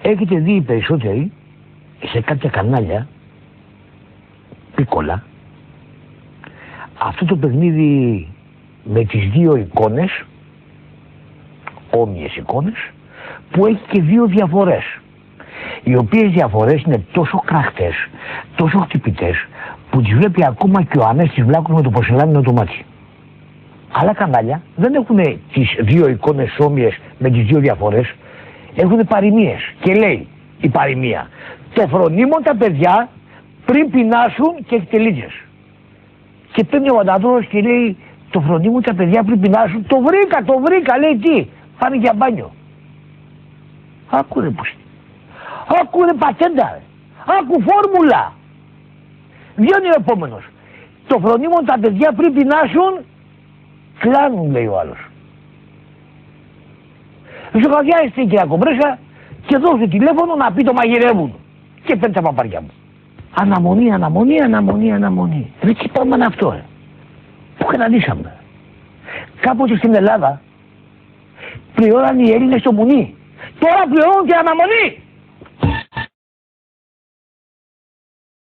Έχετε δει οι περισσότεροι σε κάποια κανάλια πίκολα αυτό το παιχνίδι με τις δύο εικόνες, όμοιες εικόνες, που έχει και δύο διαφορές, οι οποίες διαφορές είναι τόσο κραχτές, τόσο χτυπητές, που τις βλέπει ακόμα και ο Ανέστης Βλάκος με το πορσελάνινο το μάτι. Άλλα κανάλια δεν έχουν τις δύο εικόνες όμοιες με τις δύο διαφορές, έχουν παροιμίες και λέει η παροιμία: το φρονίμον τα παιδιά πριν πεινάσουν και εκτελίζες. Και παίρνει ο Βανταδόρος και λέει: το φρονίμον τα παιδιά πριν πεινάσουν, το βρήκα, λέει τι, πάνε για μπάνιο. Άκου ρε πούστη, άκου ρε πατέντα, άκου φόρμουλα. Βγαίνει ο επόμενος: το φρονίμον τα παιδιά πριν πεινάσουν, κλάνουν, λέει ο άλλος. Ζωγαδιάζει στην κυρία Κομπρέσα και δώσε τηλέφωνο να πει το μαγειρεύουν. Και παίρνει τα παπάρια μου. Αναμονή. Ρε τι πάμε αυτό, ρε. Πού κανανίσαμε. Κάποτε στην Ελλάδα πληρώναν οι Έλληνες στο μουνί. Τώρα πληρώνουν και αναμονή.